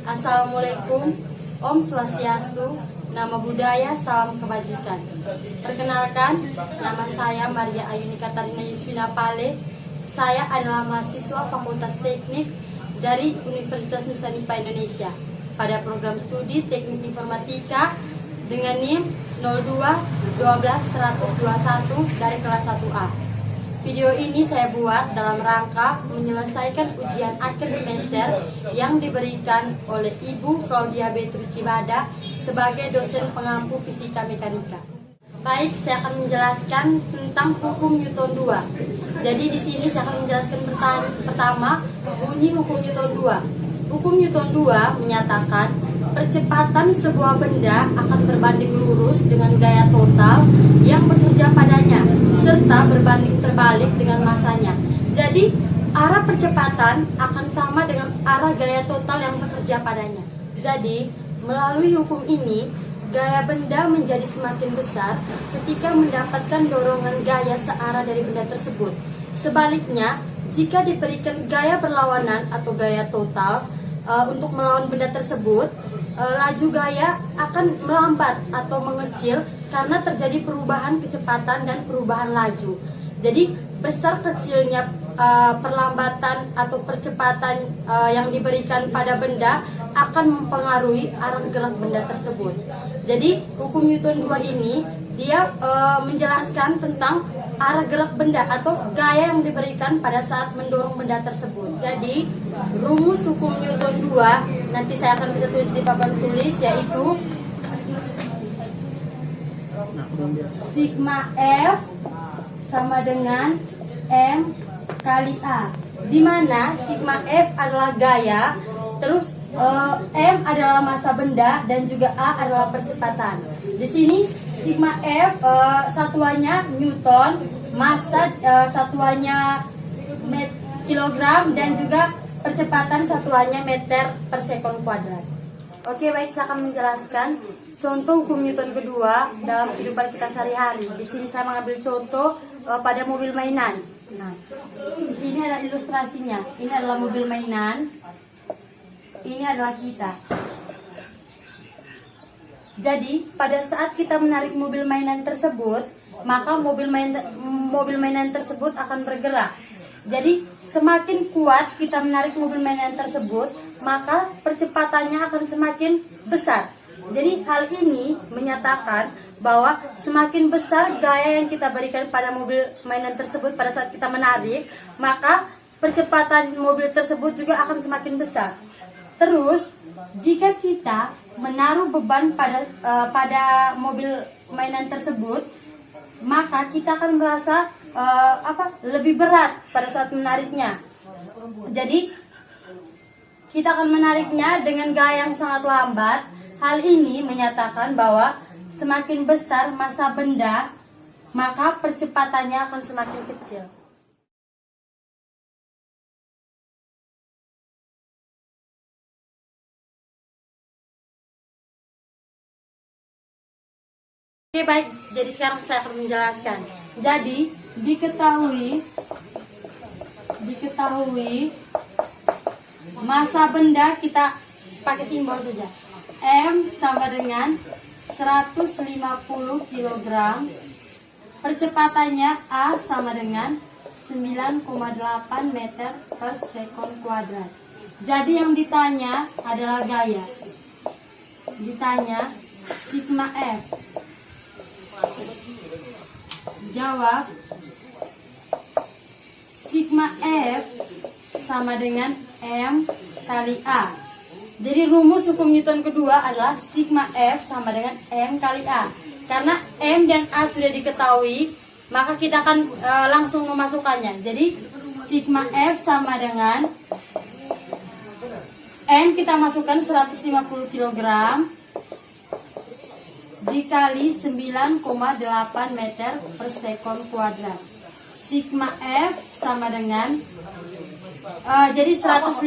Assalamualaikum, Om Swastiastu, Nama Budaya, Salam Kebajikan. Perkenalkan, nama saya Maria Ayuni Katarina Yusfina Pale. Saya adalah mahasiswa Fakultas Teknik dari Universitas Nusa Nipah Indonesia pada program studi Teknik Informatika dengan NIM 02 12 121 dari kelas 1A. Video ini saya buat dalam rangka menyelesaikan ujian akhir semester yang diberikan oleh Ibu Claudia Beatrice Cibada sebagai dosen pengampu fisika mekanika. Baik, saya akan menjelaskan tentang hukum Newton 2. Jadi di sini saya akan menjelaskan pertama bunyi hukum Newton 2. Hukum Newton 2 menyatakan percepatan sebuah benda akan berbanding lurus dengan gaya total yang bekerja padanya serta berbanding terbalik dengan masanya. Jadi, arah percepatan akan sama dengan arah gaya total yang bekerja padanya. Jadi, melalui hukum ini, gaya benda menjadi semakin besar ketika mendapatkan dorongan gaya searah dari benda tersebut. Sebaliknya, jika diberikan gaya berlawanan atau gaya total untuk melawan benda tersebut, laju gaya akan melambat atau mengecil karena terjadi perubahan kecepatan dan perubahan laju. Jadi besar kecilnya perlambatan atau percepatan yang diberikan pada benda akan mempengaruhi arah gerak benda tersebut. Jadi hukum Newton 2 ini dia menjelaskan tentang arah gerak benda atau gaya yang diberikan pada saat mendorong benda tersebut. Jadi rumus hukum Newton 2 nanti saya akan bisa tulis di papan tulis, yaitu sigma F sama dengan M kali A, di mana sigma F adalah gaya, terus M adalah massa benda dan juga A adalah percepatan. Di sini sigma F satuannya Newton, massa satuannya kilogram dan juga percepatan satuannya meter per sekon kuadrat. Oke, baik, saya akan menjelaskan contoh hukum Newton kedua dalam kehidupan kita sehari-hari. Di sini saya mengambil contoh pada mobil mainan. Nah, ini adalah ilustrasinya. Ini adalah mobil mainan. Ini adalah kita. Jadi, pada saat kita menarik mobil mainan tersebut, maka mobil mainan tersebut akan bergerak. Jadi, semakin kuat kita menarik mobil mainan tersebut, maka percepatannya akan semakin besar. Jadi, hal ini menyatakan bahwa semakin besar gaya yang kita berikan pada mobil mainan tersebut pada saat kita menarik, maka percepatan mobil tersebut juga akan semakin besar. Terus, jika kita menaruh beban pada mobil mainan tersebut, maka kita akan merasa lebih berat pada saat menariknya. Jadi kita akan menariknya dengan gaya yang sangat lambat. Hal ini menyatakan bahwa semakin besar massa benda, maka percepatannya akan semakin kecil. Oke, baik, jadi sekarang saya akan menjelaskan. Jadi diketahui massa benda, kita pakai simbol saja. M sama dengan 150 kg. Percepatannya A sama dengan 9,8 meter per sekon kuadrat. Jadi yang ditanya adalah gaya. Ditanya sigma F. Jawab, sigma F sama dengan M kali A. Jadi rumus hukum Newton kedua adalah sigma F sama dengan M kali A. Karena M dan A sudah diketahui, maka kita akan langsung memasukkannya. Jadi sigma F sama dengan M, kita masukkan 150 kg dikali 9,8 meter per sekon kuadrat. Sigma F sama dengan jadi 150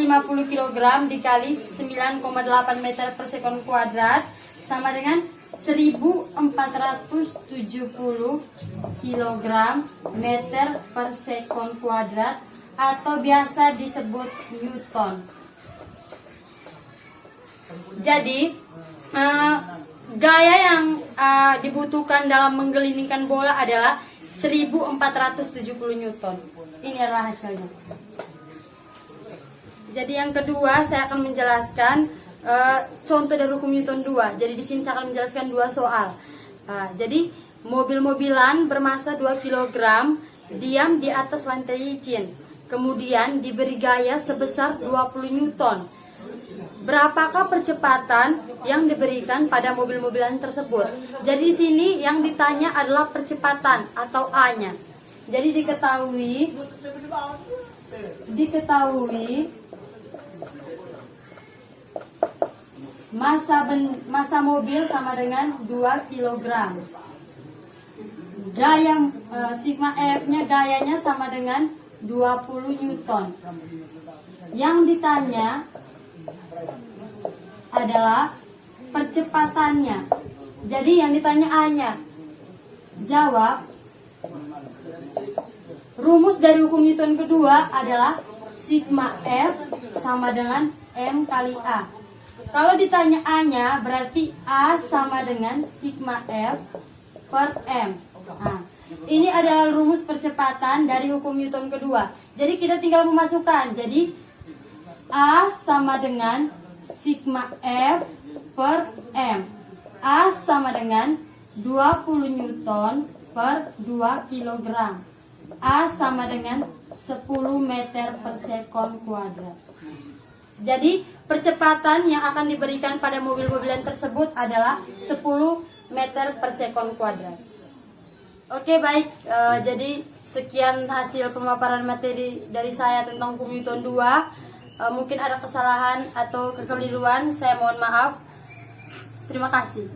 kg dikali 9,8 meter per sekon kuadrat sama dengan 1470 kg meter per sekon kuadrat atau biasa disebut Newton. Jadi gaya yang dibutuhkan dalam menggelindingkan bola adalah 1470 Newton. Ini adalah hasilnya. Jadi yang kedua saya akan menjelaskan contoh dari hukum Newton 2. Jadi di sini saya akan menjelaskan dua soal. Jadi mobil-mobilan bermasa 2 kg diam di atas lantai licin. Kemudian diberi gaya sebesar 20 Newton. Berapakah percepatan yang diberikan pada mobil-mobilan tersebut? Jadi di sini yang ditanya adalah percepatan atau A-nya. Jadi diketahui massa mobil sama dengan 2 kg. Gaya sigma F-nya gayanya sama dengan 20 Newton. Yang ditanya adalah percepatannya. Jadi yang ditanya A-nya. Jawab. Rumus dari hukum Newton kedua adalah sigma F sama dengan M kali A. Kalau ditanya A-nya berarti A sama dengan sigma F per M. Nah, ini adalah rumus percepatan dari hukum Newton kedua. Jadi kita tinggal memasukkan. Jadi A sama dengan sigma F per M. A sama dengan 20 Newton per 2 kg. A sama dengan 10 meter per sekon kuadrat. Jadi percepatan yang akan diberikan pada mobil-mobilan tersebut adalah 10 meter per sekon kuadrat. Oke baik, jadi sekian hasil pemaparan materi dari saya tentang hukum Newton 2. Mungkin ada kesalahan atau kekeliruan, saya mohon maaf. Terima kasih.